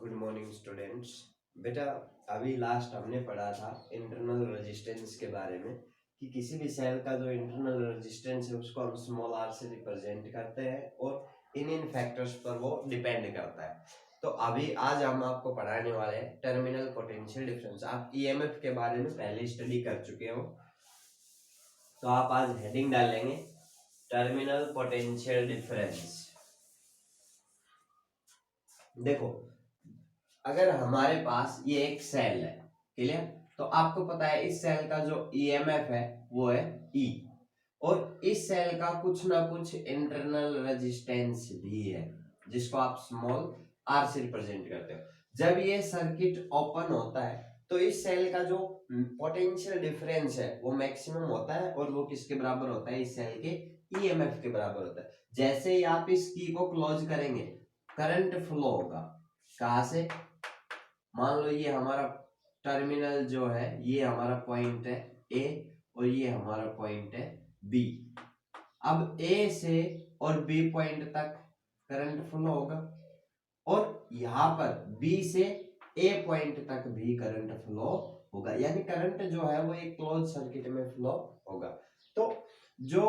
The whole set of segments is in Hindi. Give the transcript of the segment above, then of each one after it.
Good morning students. बेटा, अभी लास्ट हमने पढ़ा था इंटरनल रेजिस्टेंस के बारे में कि किसी भी सेल का जो इंटरनल रेजिस्टेंस है उसको हम स्मॉल आर से रिप्रेजेंट करते हैं और इन फैक्टर्स पर वो डिपेंड करता है। तो अभी आज हम आपको पढ़ाने वाले हैं टर्मिनल पोटेंशियल डिफरेंस। आप ईएमएफ के बारे में पहले स्टडी कर चुके हो, तो आप आज हेडिंग डालेंगे टर्मिनल पोटेंशियल डिफरेंस। देखो, अगर हमारे पास ये एक सेल है, क्लियर, तो आपको पता है इस सेल का जो ईएमएफ है वो है ई, और इस सेल का कुछ ना कुछ इंटरनल रेजिस्टेंस भी है जिसको आप स्मॉल आर से रिप्रेजेंट करते हो। जब ये सर्किट ओपन होता है तो इस सेल का जो पोटेंशियल डिफरेंस है वो मैक्सिमम होता है, और वो किसके बराबर होता है? इस सेल के ईएमएफ के बराबर होता है। जैसे ही आप इस की को क्लोज करेंगे करंट फ्लो होगा। कहां से? मान लो ये हमारा टर्मिनल जो है, ये हमारा पॉइंट है ए और ये हमारा पॉइंट है बी। अब ए से और बी पॉइंट तक करंट फ्लो होगा, और यहां पर बी से ए पॉइंट तक भी करंट फ्लो होगा, यानी करंट जो है वो एक क्लोज सर्किट में फ्लो होगा। तो जो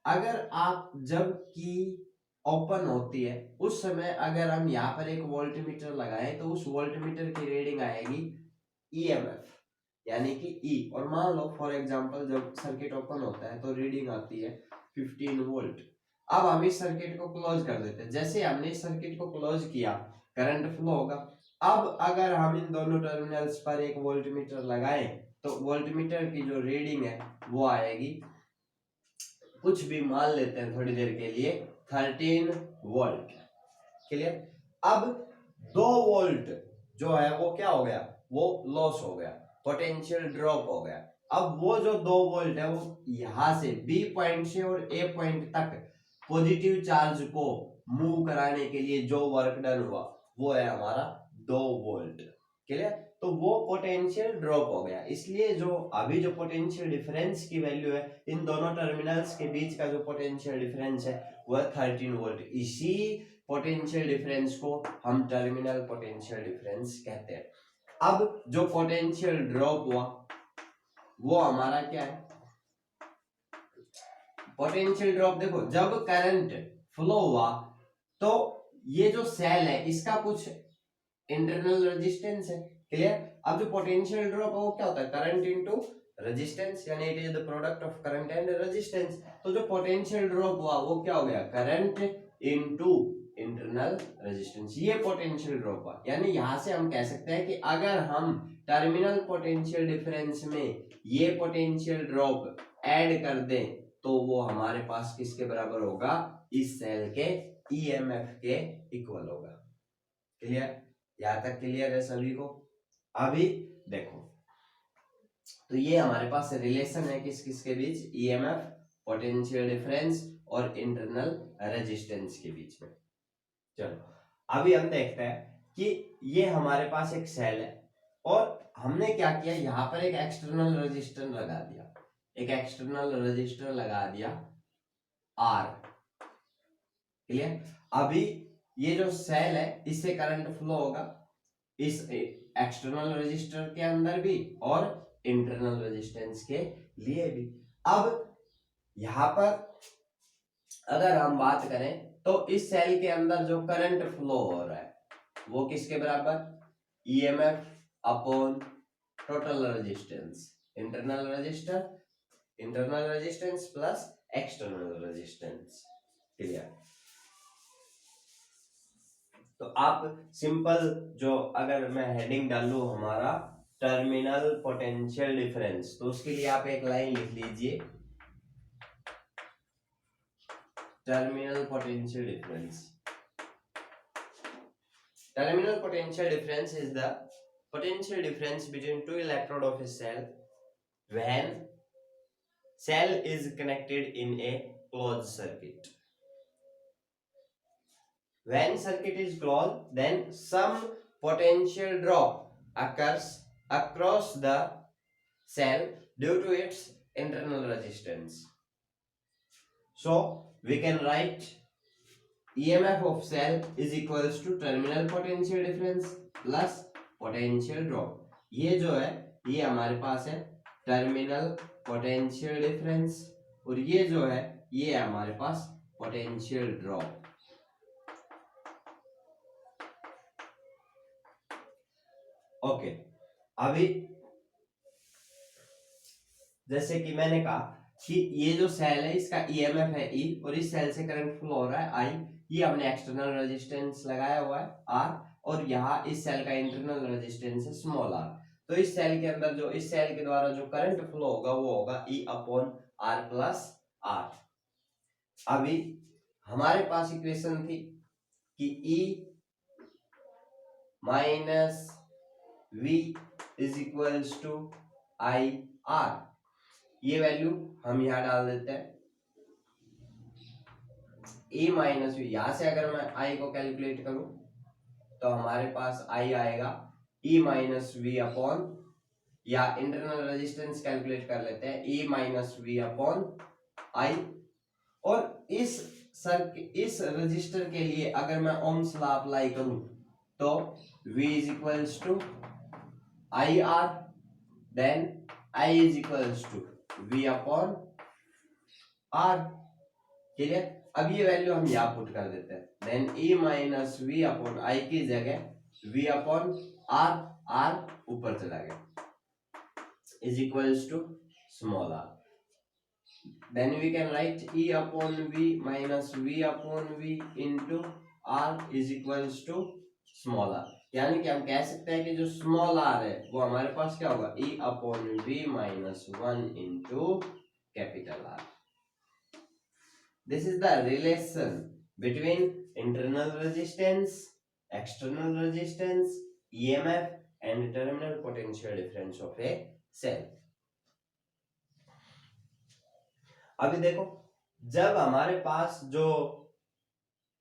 अगर आप जब की ओपन होती है उस समय अगर हम यहाँ पर एक वोल्टमीटर लगाएं तो उस वोल्टमीटर की रीडिंग आएगी ईएमएफ यानी कि ई, और मान लो फॉर एग्जांपल जब सर्किट ओपन होता है तो रीडिंग आती है 15 वोल्ट। अब हम इस सर्किट को क्लोज कर देते हैं। जैसे हमने इस सर्किट को क्लोज किया करंट फ्लो होगा। अब अगर हम इन दोनों टर्मिनल्स पर एक वोल्टमीटर लगाएं तो वोल्टमीटर की जो रीडिंग है वो आएगी, कुछ भी मान लेते हैं थोड़ी देर के लिए, 13 वोल्ट। क्लियर? अब 2 वोल्ट जो है वो क्या हो गया? वो लॉस हो गया, पोटेंशियल ड्रॉप हो गया। अब वो जो 2 वोल्ट है वो यहां से बी पॉइंट से और ए पॉइंट तक पॉजिटिव चार्ज को मूव कराने के लिए जो वर्क डन हुआ वो है हमारा 2 वोल्ट। क्लियर? तो वो पोटेंशियल ड्रॉप हो गया। इसलिए जो अभी जो पोटेंशियल डिफरेंस की वैल्यू है इन दोनों टर्मिनल्स के बीच का जो पोटेंशियल डिफरेंस है वो है 13 वोल्ट। इसी पोटेंशियल डिफरेंस को हम टर्मिनल पोटेंशियल डिफरेंस कहते हैं। अब जो पोटेंशियल ड्रॉप हुआ वो हमारा क्या है? पोटेंशियल ड्रॉप देखो, जब करंट फ्लो हुआ तो ये जो सेल है इसका कुछ इंटरनल रेजिस्टेंस है। क्लियर? अब जो पोटेंशियल ड्रॉप है वो क्या होता है? करंट इनटू रेजिस्टेंस, यानी it is the product of current and resistance. तो जो पोटेंशियल ड्रॉप हुआ वो क्या हो गया? करंट इनटू इंटरनल रेजिस्टेंस, ये पोटेंशियल ड्रॉप हुआ। यानी यहां से हम कह सकते हैं कि अगर हम टर्मिनल पोटेंशियल डिफरेंस में ये पोटेंशियल ड्रॉप ऐड कर दें तो वो हमारे पास किसके बराबर होगा? इस सेल के ईएमएफ के इक्वल होगा। क्लियर? यहां तक क्लियर है सभी को? अभी देखो, तो ये हमारे पास रिलेशन है किस किस के बीच? ईएमएफ, पोटेंशियल डिफरेंस और इंटरनल रेजिस्टेंस के बीच में। चलो अभी हम देखते हैं कि ये हमारे पास एक सेल है और हमने क्या किया, यहां पर एक एक्सटर्नल रेजिस्टर लगा दिया, एक एक्सटर्नल रेजिस्टर लगा दिया आर। क्लियर? अभी ये जो सेल है इससे करंट फ्लो होगा इस एक्सटर्नल रेजिस्टर के अंदर भी और इंटरनल रेजिस्टेंस के लिए भी। अब यहां पर अगर हम बात करें तो इस सेल के अंदर जो करंट फ्लो हो रहा है वो किसके बराबर? EMF upon total resistance, internal resistor, internal resistance plus external resistance. Clear? तो आप सिंपल जो अगर मैं हेडिंग डालू हमारा टर्मिनल पोटेंशियल डिफरेंस, तो उसके लिए आप एक लाइन लिख लीजिए, terminal potential difference. Terminal potential difference is the potential difference between two electrode of a cell when cell is connected in a closed circuit. When circuit is closed, then some potential drop occurs across the cell due to its internal resistance. So we can write EMF of cell is equals to terminal potential difference plus potential drop. ये जो है ये हमारे पास है टर्मिनल पोटेंशियल डिफरेंस, और ये जो है ये है हमारे पास पोटेंशियल ड्रॉप। ओके, अभी जैसे कि मैंने कहा कि ये जो सेल है इसका ईएमएफ है ई, और इस सेल से करंट फ्लो हो रहा है आई। ये हमने एक्सटर्नल रेजिस्टेंस लगाया हुआ है आर, और यहाँ इस सेल का इंटरनल रेजिस्टेंस है स्मॉल आर। तो इस सेल के अंदर जो इस सेल के द्वारा जो करंट फ्लो होगा वो होगा E upon R plus R. अभी हमारे पास इक्वेशन थी कि E minus V is equals to I R. ये वैल्यू हम यहां डाल देते हैं, ए माइनस वी। यहां से अगर मैं आई को कैलकुलेट करूं तो हमारे पास आई आएगा ई माइनस वी अपॉन, या इंटरनल रेजिस्टेंस कैलकुलेट कर लेते हैं, ई माइनस वी अपॉन आई। और इस रजिस्टर के लिए अगर मैं ओम्स लॉ अप्लाई करूं तो v is equals to I R, then I is equals to v upon R. Clear? अब ये वैल्यू हम यहाँ पुट कर देते हैं, then e minus V upon I की जगह v अपॉन आर, आर ऊपर चला गया, is equals to small R. then we can write e upon v minus v upon v into r is equals to small r। यानी कि हम कह सकते हैं कि जो स्मॉल r है वो हमारे पास क्या होगा, e upon v minus 1 into capital R। This is the relation between internal resistance, external resistance, EMF and terminal potential difference of a cell। अभी देखो, जब हमारे पास जो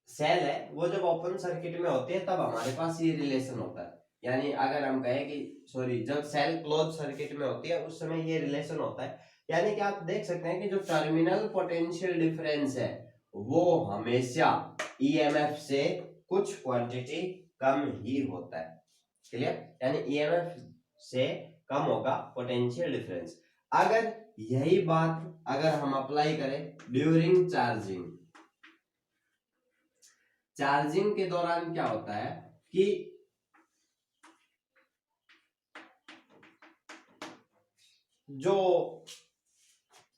सेल है वो जब ओपन सर्किट में होती है तब हमारे पास ये रिलेशन होता है। यानी अगर हम कहें कि सॉरी, जब सेल क्लोज सर्किट में होती है उस समय ये रिलेशन होता है। यानी कि आप देख सकते हैं कि जो टर्मिनल पोटेंशियल डिफरेंस है वो हमेशा ईएमएफ से कुछ क्वांटिटी कम ही होता है। क्लियर? यानी ईएमएफ से कम होगा पोटेंशियल डिफरेंस। अगर यही बात अगर हम अप्लाई करें ड्यूरिंग चार्जिंग, चार्जिंग के दौरान क्या होता है कि जो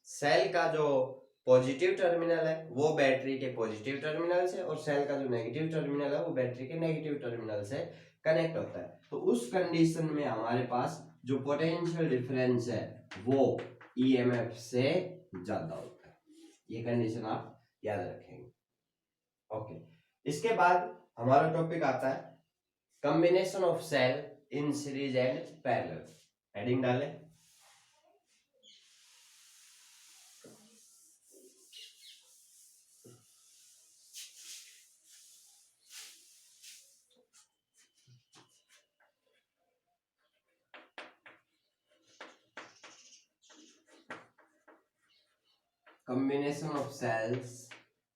सेल का जो पॉजिटिव टर्मिनल है वो बैटरी के पॉजिटिव टर्मिनल से, और सेल का जो नेगेटिव टर्मिनल है वो बैटरी के नेगेटिव टर्मिनल से कनेक्ट होता है। तो उस कंडीशन में हमारे पास जो पोटेंशियल डिफरेंस है वो ईएमएफ से ज्यादा होता है। ये कंडीशन आप याद रखेंगे। ओके, इसके बाद हमारा टॉपिक आता है combination of cell in series and parallel. Heading डालें, combination of cells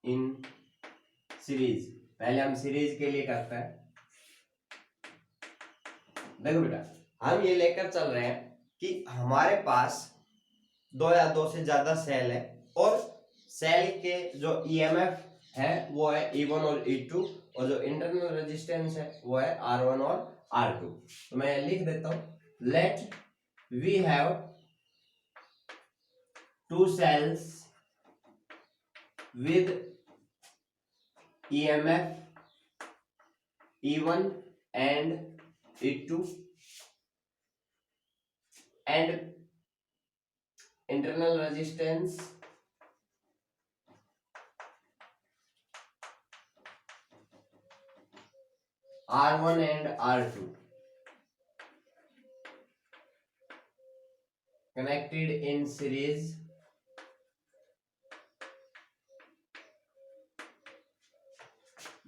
in series. पहले हम सीरीज के लिए करते हैं। देखो बेटा, हम ये लेकर चल रहे हैं कि हमारे पास दो या दो से ज्यादा सेल है, और सेल के जो ईएमएफ है वो है E1 और E2, और जो इंटरनल रेजिस्टेंस है वो है R1 और R2। तो मैं लिख देता हूं, let we have two cells with EMF E1 and E2 and internal resistance R1 and R2 connected in series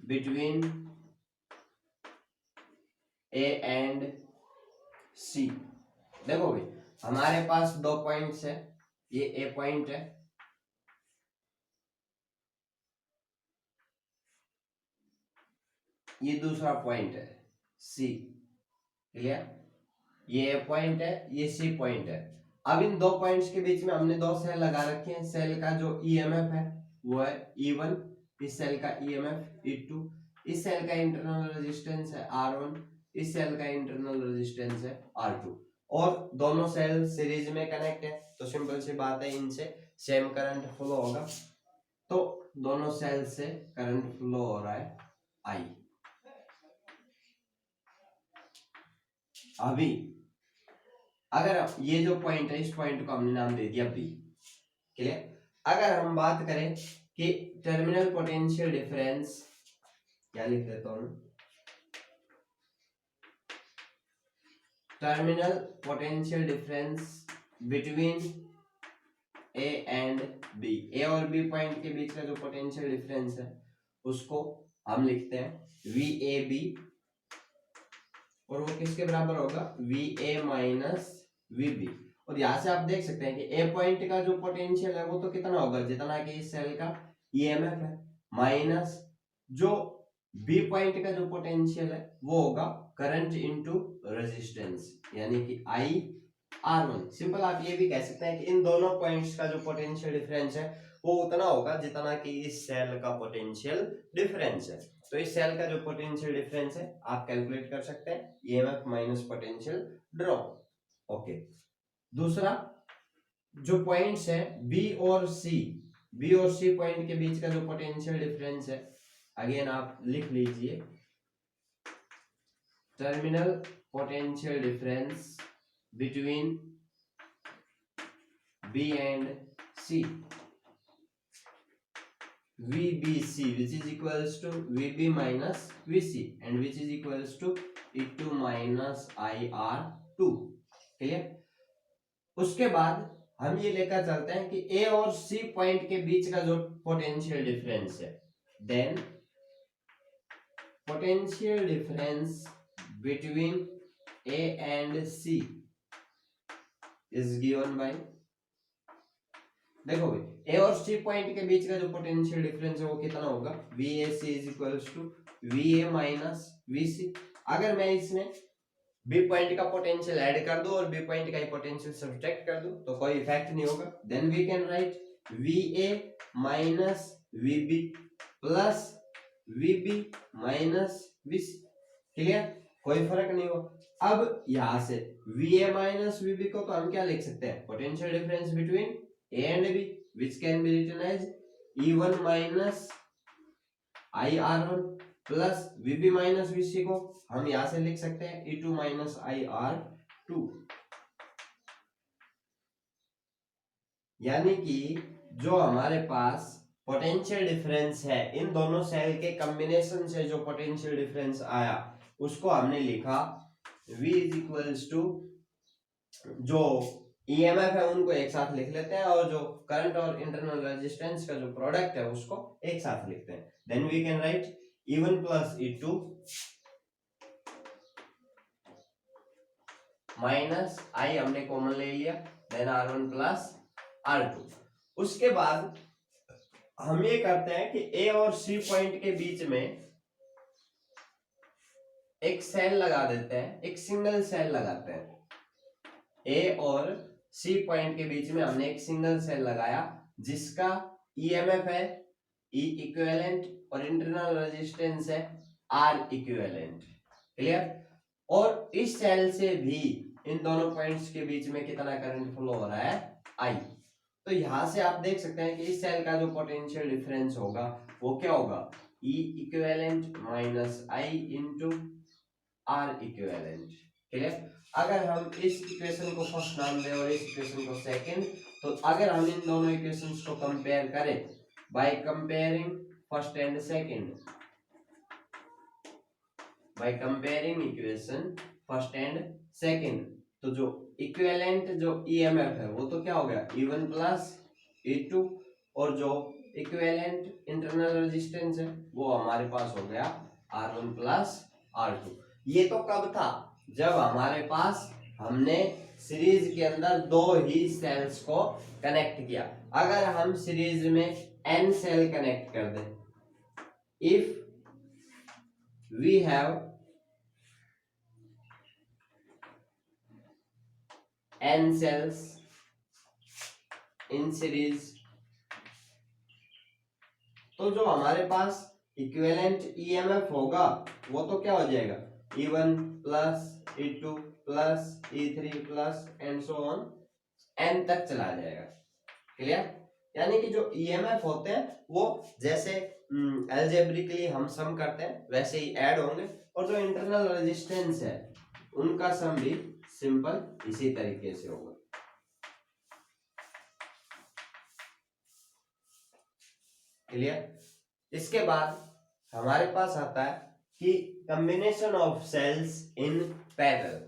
between A and C। देखो भाई, हमारे पास दो पॉइंट्स है, ये ए पॉइंट है, ये दूसरा पॉइंट है सी। क्लियर, ये ए पॉइंट है, ये सी पॉइंट है। अब इन दो पॉइंट्स के बीच में हमने दो सेल लगा रखे हैं। सेल का जो ईएमएफ है वो है E1, इस सेल का ईएमएफ E2, इस सेल का इंटरनल रेजिस्टेंस है R1, इस सेल का इंटरनल रेजिस्टेंस है R2, और दोनों सेल सीरीज में कनेक्ट है, तो सिंपल सी बात है इनसे सेम करंट फ्लो होगा। तो दोनों सेल से करंट फ्लो हो रहा है I। अभी अगर ये जो पॉइंट है, इस पॉइंट को हमने नाम दे दिया बी। क्लियर, अगर हम बात करें कि टर्मिनल पोटेंशियल डिफरेंस, क्या लिख देता हूं, terminal potential difference between A and B, A और बी पॉइंट के बीच का जो पोटेंशियल डिफरेंस है उसको हम लिखते हैं वी ए बी, और वो किसके बराबर होगा, V A minus V B. और यहां से आप देख सकते हैं कि ए पॉइंट का जो पोटेंशियल है वो तो कितना होगा, जितना कि इस सेल का ईएमएफ है, माइनस जो बी पॉइंट का जो पोटेंशियल है वो होगा करंट इनटू रेजिस्टेंस, यानी कि आई R1। सिंपल आप ये भी कह सकते हैं कि इन दोनों पॉइंट्स का जो पोटेंशियल डिफरेंस है वो उतना होगा जितना कि इस सेल का पोटेंशियल डिफरेंस है। तो इस सेल का जो पोटेंशियल डिफरेंस है आप कैलकुलेट कर सकते हैं, EMF minus potential drop. Okay, दूसरा जो पॉइंट्स है बी और सी, बी और सी पॉइंट के बीच का जो पोटेंशियल डिफरेंस है, अगेन आप लिख लीजिए terminal potential difference between B and C, VBC, which is equals to VB minus VC and which is equals to E2 minus IR2। Clear, उसके बाद हम ये लेकर चलते हैं कि A और C पॉइंट के बीच का जो पोटेंशियल डिफरेंस है, then potential difference between A and C is given by, देखो भाई ए और सी पॉइंट के बीच का जो पोटेंशियल डिफरेंस है वो कितना होगा, V A C is equals to V A minus V C. अगर मैं इसमें बी पॉइंट का पोटेंशियल ऐड कर दूं और बी पॉइंट का ही पोटेंशियल सब्ट्रैक्ट कर दूं तो कोई इफेक्ट नहीं होगा। Then we can write V A minus V B plus V B minus V C. Clear, कोई फर्क नहीं होगा। अब यहां से V A minus V B को तो हम क्या लिख सकते हैं, potential difference between A and B, which can be written as E1 minus IR1 plus VB minus VC को हम यहां से लिख सकते हैं E2 minus IR2। यानी कि जो हमारे पास पोटेंशियल डिफरेंस है इन दोनों सेल के कॉम्बिनेशन से जो पोटेंशियल डिफरेंस आया उसको हमने लिखा V is equals to, जो ईएमएफ है उनको एक साथ लिख लेते हैं और जो करंट और इंटरनल रेजिस्टेंस का जो प्रोडक्ट है उसको एक साथ लिखते हैं। Then we can write E1 plus E2 minus I हमने कॉमन ले लिया, देन R1 प्लस R2। उसके बाद हम ये करते हैं कि A और C पॉइंट के बीच में एक सेल लगा देते हैं, एक सिंगल सेल लगाते हैं। A और C पॉइंट के बीच में हमने एक सिंगल सेल लगाया जिसका ईएमएफ है E इक्विवेलेंट और इंटरनल रेजिस्टेंस है R इक्विवेलेंट। क्लियर, और इस सेल से भी इन दोनों पॉइंट्स के बीच में कितना करंट फ्लो हो रहा है, I। तो यहां से आप देख सकते हैं कि इस सेल का जो पोटेंशियल डिफरेंस होगा वो क्या होगा, E equivalent minus I into R equivalent. Clear, अगर हम इस इक्वेशन को फर्स्ट नाम दें और इस इक्वेशन को सेकंड, तो अगर हम इन दोनों इक्वेशंस को कंपेयर करें by comparing first and second, by comparing equation first and second, तो जो इक्विवेलेंट जो ईएमएफ है वो तो क्या हो गया E1 प्लस E2, और जो इक्विवेलेंट इंटरनल रेजिस्टेंस है वो हमारे पास हो गया R1 प्लस R2। ये तो कब था, जब हमारे पास हमने सीरीज के अंदर दो ही सेल्स को कनेक्ट किया। अगर हम सीरीज में n सेल कनेक्ट कर दें, if we have n cells in series, तो जो हमारे पास इक्विवेलेंट ईएमएफ होगा वो तो क्या हो जाएगा, E1 plus E2 plus E3 plus and so on n तक चला जाएगा। क्लियर? यानी कि जो ईएमएफ होते हैं वो जैसे अलजेब्रिकली हम सम करते हैं वैसे ही ऐड होंगे, और जो इंटरनल रेजिस्टेंस है उनका सम भी सिंपल इसी तरीके से होगा। क्लियर? इसके बाद हमारे पास आता है कि combination of cells in parallel.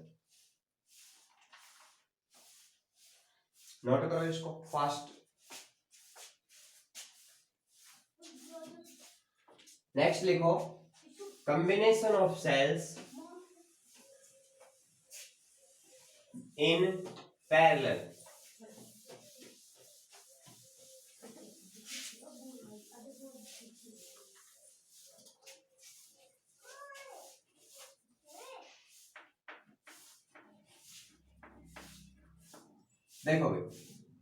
Note करो इसको फास्ट। नेक्स्ट लिखो combination of cells in parallel. देखो भाई,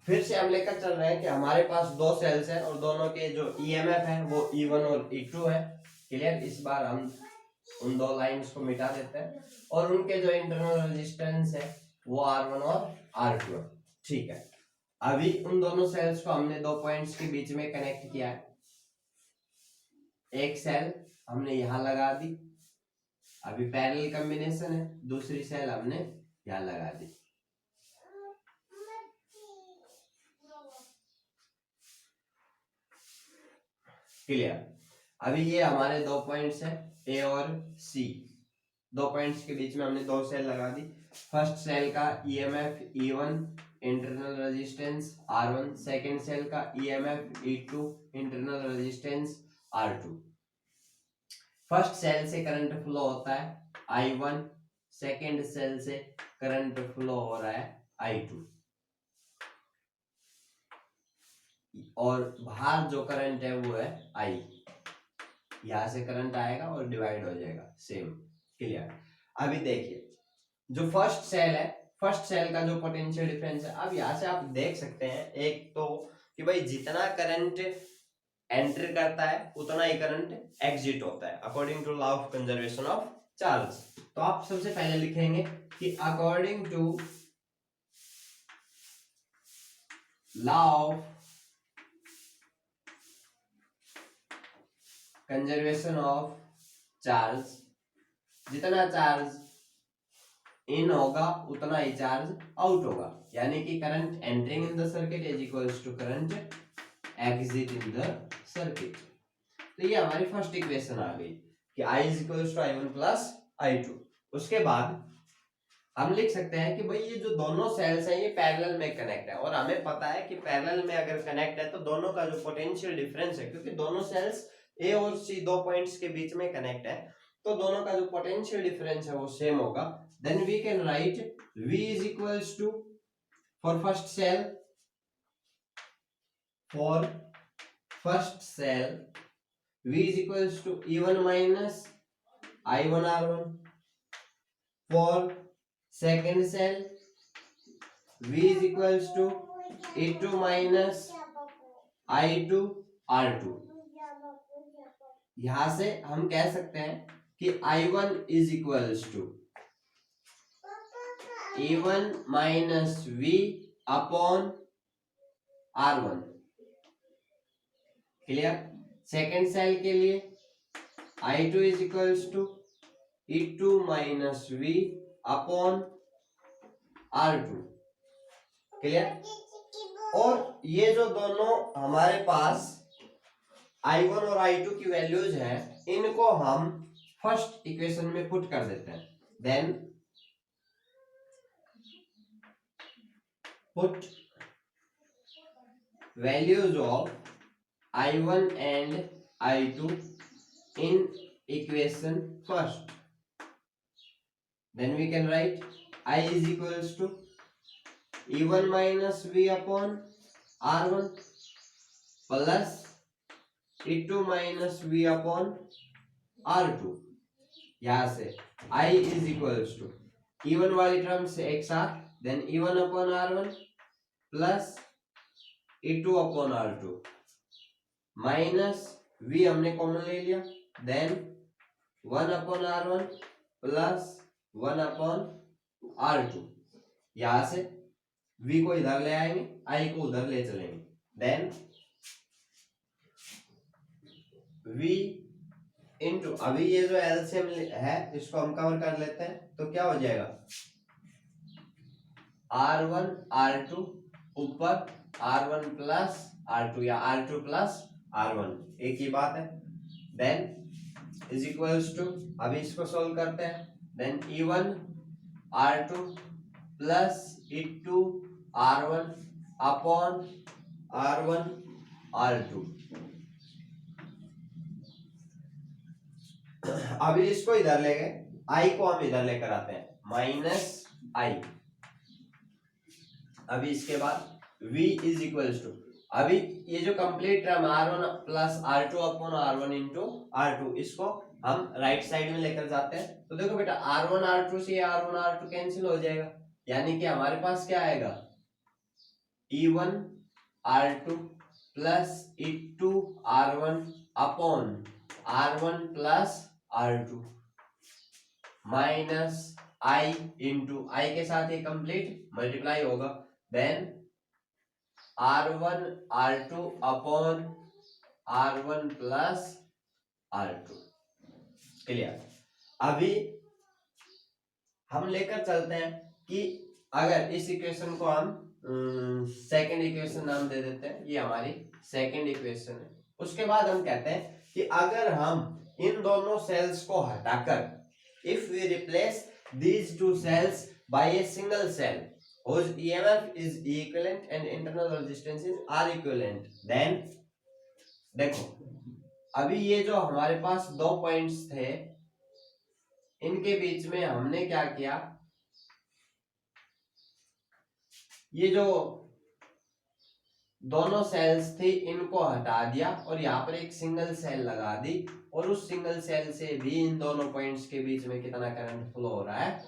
फिर से हम लेकर चल रहे हैं कि हमारे पास दो सेल्स हैं और दोनों के जो ईएमएफ है वो E1 और E2 है। क्लियर? इस बार हम उन दो लाइंस को मिटा देते हैं और उनके जो इंटरनल रेजिस्टेंस है वो R1 और R2 है। ठीक है, अभी उन दोनों सेल्स को हमने दो पॉइंट्स के बीच में कनेक्ट किया है। एक सेल हमने यहां लगा दी, अभी पैरेलल कॉम्बिनेशन है, दूसरी सेल हमने यहां लगा दी। क्लियर? अभी ये हमारे दो पॉइंट्स हैं ए और सी, दो पॉइंट्स के बीच में हमने दो सेल लगा दी। फर्स्ट सेल का EMF E1 internal resistance R1, second cell का EMF E2 internal resistance R2। First cell से करंट फ्लो होता है I1, सेकंड सेल से करंट फ्लो हो रहा है I2, और बाहर जो करंट है वो है I। यहां से करंट आएगा और डिवाइड हो जाएगा सेम। क्लियर? अभी देखिए जो फर्स्ट सेल है, फर्स्ट सेल का जो पोटेंशियल डिफरेंस है, अब यहां से आप देख सकते हैं एक तो कि भाई जितना करंट एंटर करता है उतना ही करंट एग्जिट होता है according to law of conservation of charge. तो आप सबसे पहले लिखेंगे कि according to law of conservation of charge, जितना चार्ज इन होगा उतना ही चार्ज आउट होगा, यानी कि current entering in the circuit is equals to current exit in the circuit. तो ये हमारी फर्स्ट इक्वेशन आ गई कि I is equals to I1 plus I2। उसके बाद हम लिख सकते हैं कि भाई ये जो दोनों सेल्स हैं ये पैरेलल में कनेक्ट है, और हमें पता है कि पैरेलल में अगर कनेक्ट है तो दोनों का जो पोटेंशियल डिफरेंस है, क्योंकि दोनों सेल्स ए और सी दो पॉइंट्स के बीच में कनेक्ट है, तो दोनों का जो पोटेंशियल डिफरेंस है वो सेम होगा। Then we can write V is equals to for first cell V is equals to E1 minus I1 R1. For second cell V is equals to E2 minus I2 R2। यहां से हम कह सकते हैं कि I1 is equals to E1 minus V upon R1। Clear? Second cell के लिए I2 is equals to E2 minus V upon R2। Clear? और ये जो दोनों हमारे पास I1 और I2 की वैल्यूज हैं, इनको हम फर्स्ट इक्वेशन में पुट कर देते हैं। Then put values of I1 and I2 in equation first. Then we can write I is equals to E1 minus V upon R1 plus E2 minus V upon R2। यहाँ से I is equals to E1 वाली टर्म से एक साथ then E1 upon R1 plus E2 upon R2 minus V हमने कॉमन ले लिया, then 1 upon R1 plus 1 upon R2। यहां से V को इधर ले आएंगे, I को उधर ले चलेंगे, देन V इंटू, अभी ये जो एलसीएम है इसको हम कवर कर लेते हैं, तो क्या हो जाएगा R1 R2 ऊपर R1 प्लस R2 या R2 प्लस R1, एक ही बात है, देन इज इक्वल्स टू, अभी इसको सोल्व करते हैं, then E1 R2 plus E2 R1 upon R1 R2। अभी इसको इधर ले गए, I को हम इधर लेकर आते हैं, माइनस I। अभी इसके बाद V इज इक्वल्स टू, अभी ये जो complete term R1 plus R2 upon R1 into R2, इसको हम राइट साइड में लेकर जाते हैं, तो देखो बेटा R1 R2 से R1 R2 कैंसिल हो जाएगा, यानी कि हमारे पास क्या आएगा E1 R2 plus E2 R1 upon R1 plus R2 minus I into I के साथ ये कंप्लीट मल्टीप्लाई होगा, then R1 R2 upon R1 plus R2। Clear. अभी हम लेकर चलते हैं कि अगर इस इक्वेशन को हम सेकंड इक्वेशन नाम दे देते हैं, ये हमारी सेकंड इक्वेशन है। उसके बाद हम कहते हैं कि अगर हम इन दोनों सेल्स को हटाकर, if we replace these two cells by a single cell whose EMF is equivalent and internal resistances are equivalent, then देखो अभी ये जो हमारे पास दो पॉइंट्स थे, इनके बीच में हमने क्या किया, ये जो दोनों सेल्स थी इनको हटा दिया और यहाँ पर एक सिंगल सेल लगा दी, और उस सिंगल सेल से भी इन दोनों पॉइंट्स के बीच में कितना करंट फ्लो हो रहा है,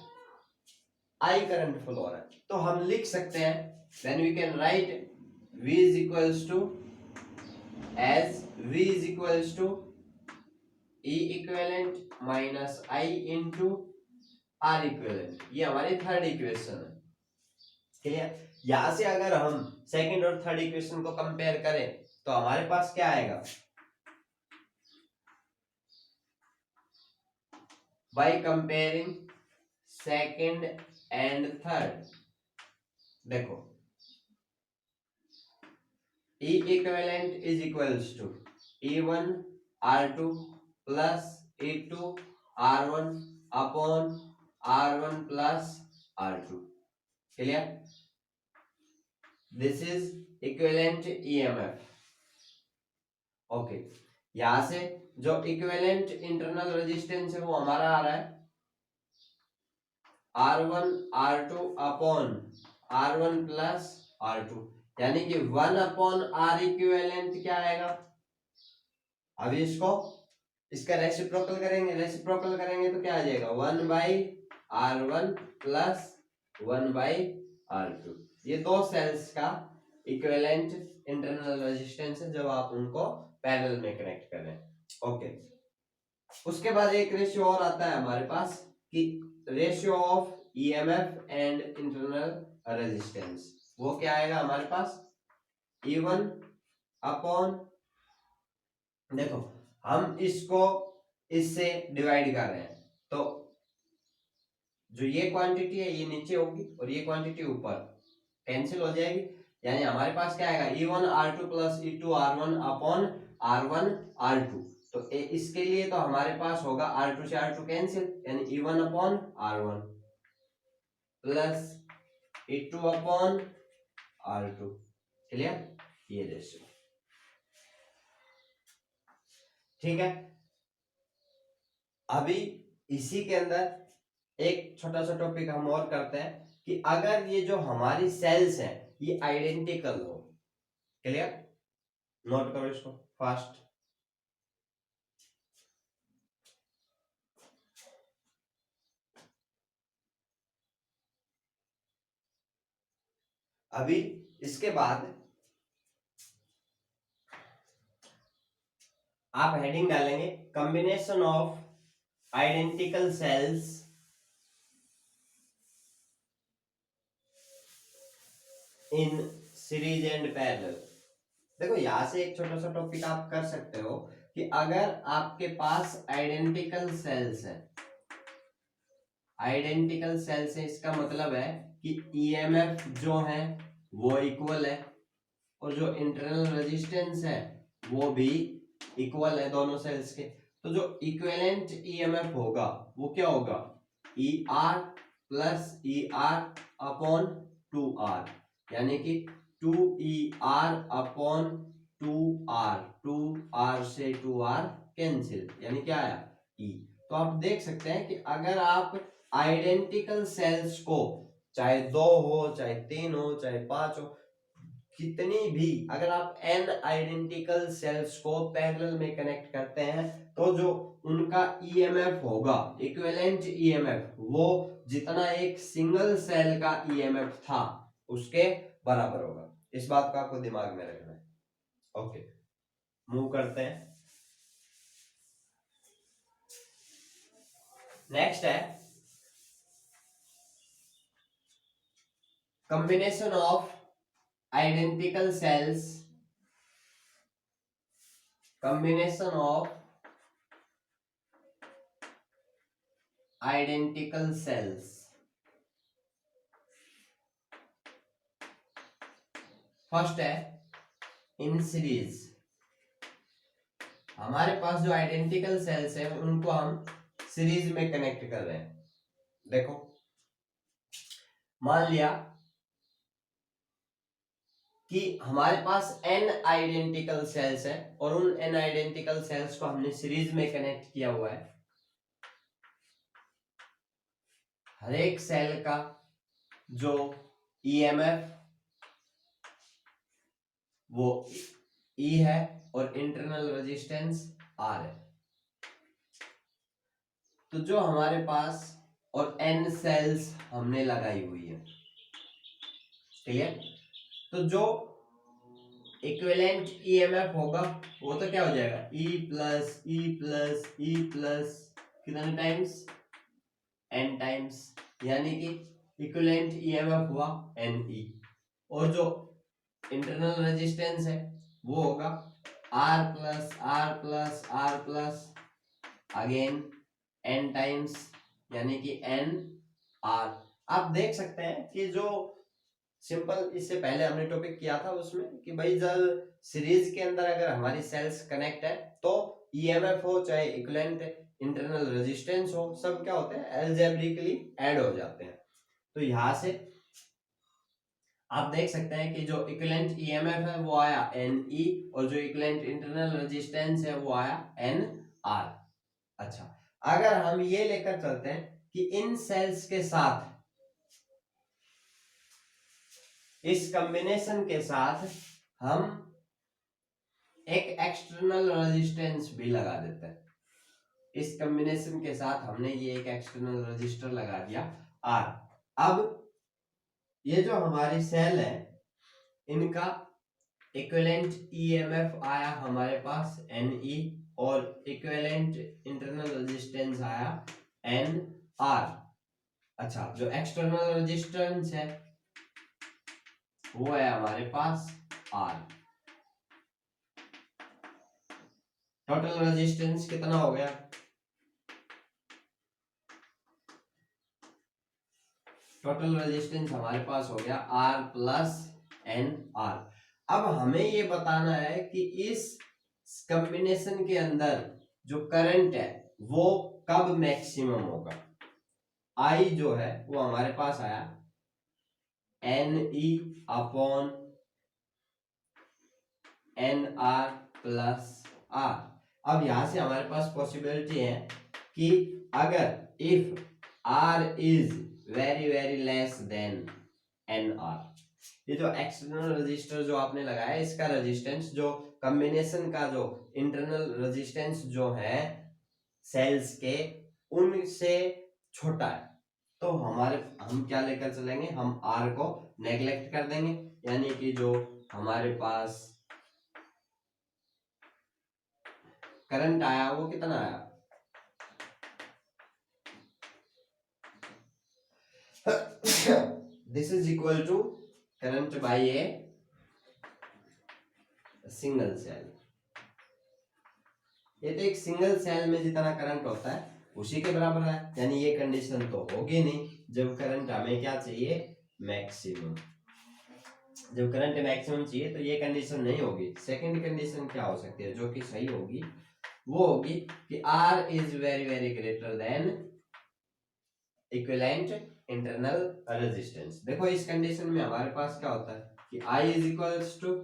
I करंट फ्लो हो रहा है। तो हम लिख सकते हैं, then we can write V is equals to as V is equals to E equivalent minus I into R equivalent। ये हमारी थर्ड इक्वेशन है। क्लियर। यहां से अगर हम सेकंड और थर्ड इक्वेशन को कंपेयर करें तो हमारे पास क्या आएगा, by comparing second and third, देखो E equivalent is equals to E1 R2 plus E2 R1 upon R1 plus R2। Clear. This is equivalent EMF। Okay, यहां से जो इक्विवेलेंट इंटरनल रेजिस्टेंस है वो हमारा आ रहा है R1 R2 upon R1 plus R2, यानी कि 1 अपॉन R इक्विवेलेंट क्या आएगा, अभी इसका रेसिप्रोकल करेंगे तो क्या आ जाएगा 1 by R1 plus 1 by R2। ये दो सेल्स का इक्विवेलेंट इंटरनल रेजिस्टेंस है जब आप उनको पैरेलल में कनेक्ट कर रहे हैं। ओके, उसके बाद एक रेशियो और आता है हमारे पास कि ratio of EMF and internal resistance, वो क्या आएगा हमारे पास E1 अपॉन, देखो हम इसको इससे डिवाइड कर रहे हैं, तो जो ये क्वांटिटी है ये नीचे होगी और ये क्वांटिटी ऊपर कैंसिल हो जाएगी, यानी हमारे पास क्या आएगा E1 R2 plus E2 R1 upon R1 R2। तो इसके लिए तो हमारे पास होगा R2 से R2 कैंसिल, यानी E1 upon R1 plus E2 upon R2। Clear, ये रेशियो। ठीक है, अभी इसी के अंदर एक छोटा सा टॉपिक हम और करते हैं कि अगर ये जो हमारी सेल्स हैं ये आइडेंटिकल हो। क्लियर, नोट करो इसको फास्ट। अभी इसके बाद आप हेडिंग डालेंगे combination of identical cells in series and parallel. देखो यहां से एक छोटा सा टॉपिक आप कर सकते हो कि अगर आपके पास आइडेंटिकल सेल्स है, आइडेंटिकल सेल्स है इसका मतलब है कि ईएमएफ जो है वो इक्वल है और जो इंटरनल रेजिस्टेंस है वो भी इक्वल है दोनों सेल्स के। तो जो इक्विवेलेंट ईएमएफ होगा वो क्या होगा, E R plus E R upon 2R, यानी कि 2ER अपॉन 2R, 2R से 2R कैंसिल, यानी क्या आया E। तो आप देख सकते हैं कि अगर आप आइडेंटिकल सेल्स को चाहे 2 हो चाहे 3 हो चाहे 5 हो, कितनी भी, अगर आप n आइडेंटिकल सेल्स को पैरेलल में कनेक्ट करते हैं तो जो उनका ईएमएफ होगा, इक्विवेलेंट ईएमएफ, वो जितना एक सिंगल सेल का ईएमएफ था उसके बराबर होगा। इस बात को आपको दिमाग में रखना है। ओके, मूव करते हैं। नेक्स्ट है combination of identical cells, combination of identical cells। First है इन सीरीज। हमारे पास जो आइडेंटिकल सेल्स है उनको हम सीरीज में कनेक्ट कर रहे हैं। देखो मान लिया कि हमारे पास n आइडेंटिकल सेल्स है और उन n आइडेंटिकल सेल्स को हमने सीरीज में कनेक्ट किया हुआ है। हर एक सेल का जो ईएमएफ वो E है और इंटरनल रेजिस्टेंस R है। तो जो हमारे पास और n सेल्स हमने लगाई हुई है, क्लियर। तो जो इक्विवेलेंट ईएमएफ होगा वो तो क्या हो जाएगा, E plus E plus E plus कितने टाइम्स, n टाइम्स, यानी कि इक्विवेलेंट ईएमएफ हुआ Ne। और जो इंटरनल रेजिस्टेंस है वो होगा R plus R plus R plus again n times, यानी कि NR। आप देख सकते हैं कि जो सिंपल, इससे पहले हमने टॉपिक किया था उसमें कि भाई जब सीरीज के अंदर अगर हमारी सेल्स कनेक्ट है तो ईएमएफ हो चाहे इक्विवेलेंट इंटरनल रेजिस्टेंस हो, सब क्या होते हैं, अलजेब्रिकली ऐड हो जाते हैं। तो यहां से आप देख सकते हैं कि जो इक्विवेलेंट ईएमएफ है वो आया Ne और जो इक्विवेलेंट इंटरनल रेजिस्टेंस है वो आया NR। अच्छा, अगर हम ये लेकर चलते हैं कि इन सेल्स के साथ, इस कॉम्बिनेशन के साथ हम एक एक्सटर्नल रेजिस्टेंस भी लगा देते हैं। इस कॉम्बिनेशन के साथ हमने ये एक एक्सटर्नल रेजिस्टर लगा दिया R। अब ये जो हमारी सेल है इनका इक्विवेलेंट ईएमएफ आया हमारे पास Ne और इक्विवेलेंट इंटरनल रेजिस्टेंस आया NR। अच्छा, जो एक्सटर्नल रेजिस्टेंस है वो है हमारे पास R। टोटल रेजिस्टेंस कितना हो गया, टोटल रेजिस्टेंस हमारे पास हो गया R प्लस NR। अब हमें ये बताना है कि इस कॉम्बिनेशन के अंदर जो करंट है वो कब मैक्सिमम होगा। I जो है वो हमारे पास आया Ne upon NR plus R। अब यहां से हमारे पास पॉसिबिलिटी है कि अगर if R is very very less than NR, ये जो एक्सटर्नल रजिस्टर जो आपने लगाया है इसका रेजिस्टेंस, जो कॉम्बिनेशन का जो इंटरनल रेजिस्टेंस जो है सेल्स के उनसे छोटा है, तो हम क्या लेकर चलेंगे, हम R को नेग्लेक्ट कर देंगे, यानी कि जो हमारे पास करंट आया वो कितना आया, this is equal to current by a single cell. ये तो एक सिंगल सेल में जितना करंट होता है उसी के बराबर है, यानी ये कंडीशन तो होगी नहीं जब करंट हमें क्या चाहिए, मैक्सिमम। जब करंट मैक्सिमम चाहिए तो ये कंडीशन नहीं होगी। सेकंड कंडीशन क्या हो सकती है जो कि सही होगी, वो होगी कि R is very very greater than equivalent internal resistance. देखो इस कंडीशन में हमारे पास क्या होता है कि I is equals to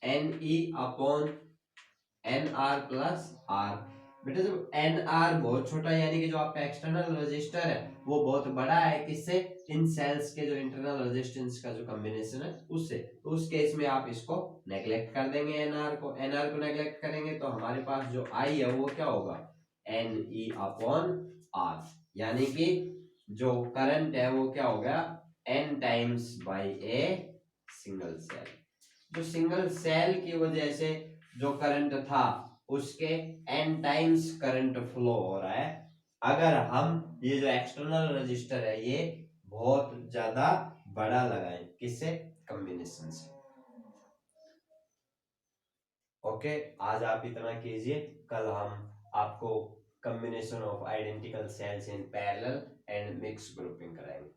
NE upon NR plus R। बेटा जब NR बहुत छोटा है, यानी कि जो आपका एक्सटर्नल रेजिस्टर है वो बहुत बड़ा है किससे, इन सेल्स के जो इंटरनल रेजिस्टेंस का जो कॉम्बिनेशन है उससे, तो उस केस में आप इसको नेग्लेक्ट कर देंगे, NR को नेग्लेक्ट करेंगे तो हमारे पास जो I है वो क्या होगा, NE अपॉन R, यानी कि जो करंट है वो क्या होगा, N times by a single cell. जो सिंगल सेल की वजह से जो करंट था उसके n टाइम्स करंट फ्लो हो रहा है, अगर हम ये जो एक्सटर्नल रजिस्टर है ये बहुत ज्यादा बड़ा लगाएं, किससे, कॉम्बिनेशन से। ओके, आज आप इतना कीजिए, कल हम आपको combination of identical cells in parallel and mix grouping कराएंगे।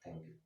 Thank you.